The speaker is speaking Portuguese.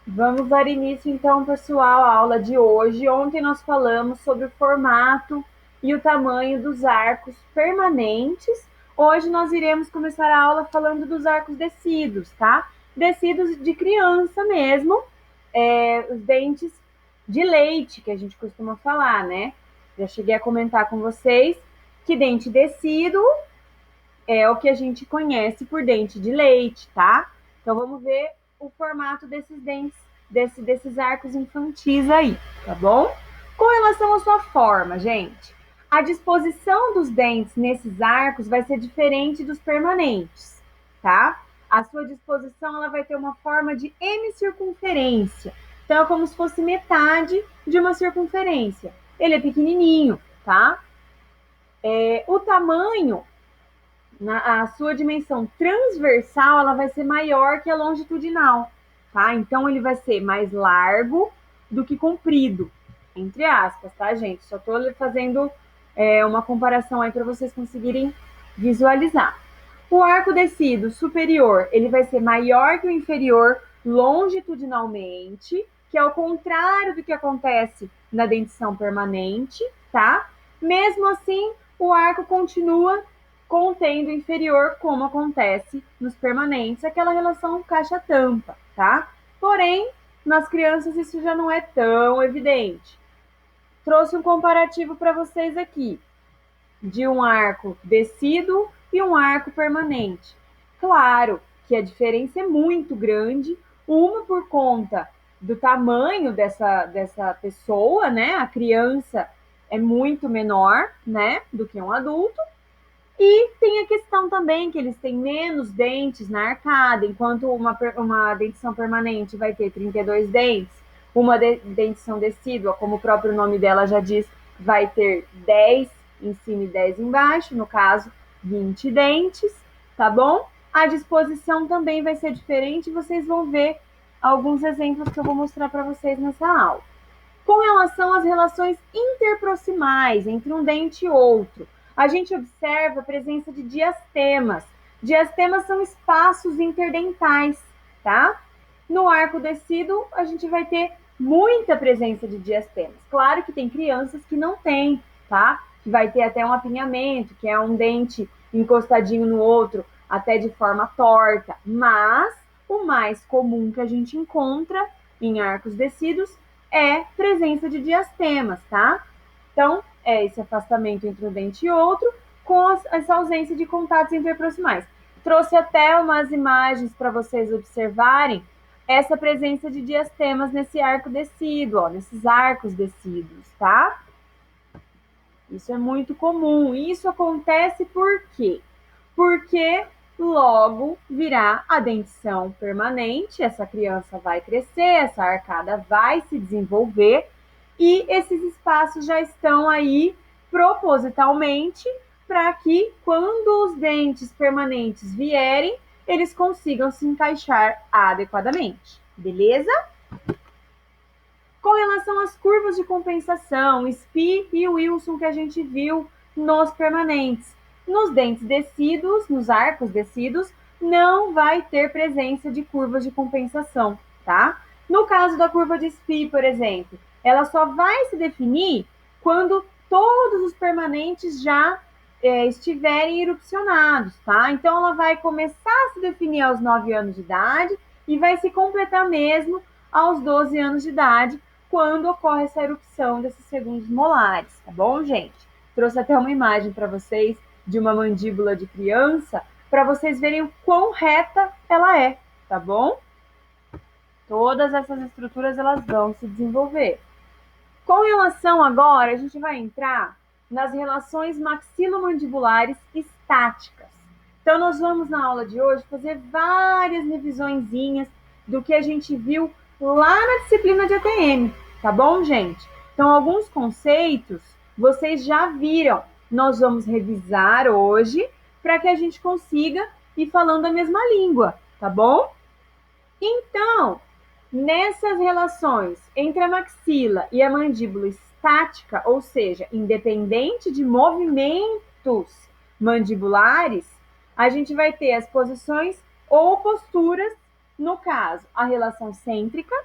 Vamos dar início então, pessoal, à aula de hoje. Ontem nós falamos sobre o formato e o tamanho dos arcos permanentes. Hoje nós iremos começar a aula falando dos arcos descidos, tá? Descidos de criança mesmo, os dentes de leite, que a gente costuma falar, né? Já cheguei a comentar com vocês que dente descido é o que a gente conhece por dente de leite, tá? Então vamos ver o formato desses dentes, desses arcos infantis aí, tá bom? Com relação à sua forma, gente, a disposição dos dentes nesses arcos vai ser diferente dos permanentes, tá? A sua disposição ela vai ter uma forma de hemicircunferência. Então é como se fosse metade de uma circunferência. Ele é pequenininho, tá? O tamanho a sua dimensão transversal ela vai ser maior que a longitudinal, tá? Então ele vai ser mais largo do que comprido, entre aspas, tá, gente? Só estou fazendo uma comparação aí para vocês conseguirem visualizar. O arco descido superior ele vai ser maior que o inferior longitudinalmente, que é o contrário do que acontece na dentição permanente, tá? Mesmo assim, o arco continua contendo inferior, como acontece nos permanentes, aquela relação caixa-tampa, tá? Porém, nas crianças isso já não é tão evidente. Trouxe um comparativo para vocês aqui de um arco descido e um arco permanente. Claro que a diferença é muito grande, uma por conta do tamanho dessa pessoa, né? A criança é muito menor, né, do que um adulto, e tem a questão também que eles têm menos dentes na arcada, enquanto uma dentição permanente vai ter 32 dentes, uma dentição decídua, como o próprio nome dela já diz, vai ter 10 em cima e 10 embaixo, no caso, 20 dentes, tá bom? A disposição também vai ser diferente, vocês vão ver alguns exemplos que eu vou mostrar para vocês nessa aula. Com relação às relações interproximais entre um dente e outro, a gente observa a presença de diastemas. Diastemas são espaços interdentais, tá? No arco descido, a gente vai ter muita presença de diastemas. Claro que tem crianças que não têm, tá? Que vai ter até um apinhamento, que é um dente encostadinho no outro, até de forma torta. Mas o mais comum que a gente encontra em arcos descidos é presença de diastemas, tá? Então, é esse afastamento entre um dente e outro, com essa ausência de contatos interproximais. Trouxe até umas imagens para vocês observarem essa presença de diastemas nesse arco descido, ó, nesses arcos descidos, tá? Isso é muito comum. Isso acontece por quê? Porque logo virá a dentição permanente, essa criança vai crescer, essa arcada vai se desenvolver e esses espaços já estão aí propositalmente para que quando os dentes permanentes vierem, eles consigam se encaixar adequadamente, beleza? Com relação às curvas de compensação, SPI e Wilson que a gente viu nos permanentes. Nos dentes descidos, nos arcos descidos, não vai ter presença de curvas de compensação, tá? No caso da curva de SPI, por exemplo, ela só vai se definir quando todos os permanentes já estiverem erupcionados, tá? Então ela vai começar a se definir aos 9 anos de idade e vai se completar mesmo aos 12 anos de idade, quando ocorre essa erupção desses segundos molares, tá bom, gente? Trouxe até uma imagem para vocês de uma mandíbula de criança, para vocês verem o quão reta ela é, tá bom? Todas essas estruturas elas vão se desenvolver. Com relação agora, a gente vai entrar nas relações maxilomandibulares estáticas. Então, nós vamos na aula de hoje fazer várias revisõezinhas do que a gente viu lá na disciplina de ATM, tá bom, gente? Então, alguns conceitos vocês já viram. Nós vamos revisar hoje para que a gente consiga ir falando a mesma língua, tá bom? Então, nessas relações entre a maxila e a mandíbula estática, ou seja, independente de movimentos mandibulares, a gente vai ter as posições ou posturas, no caso, a relação cêntrica,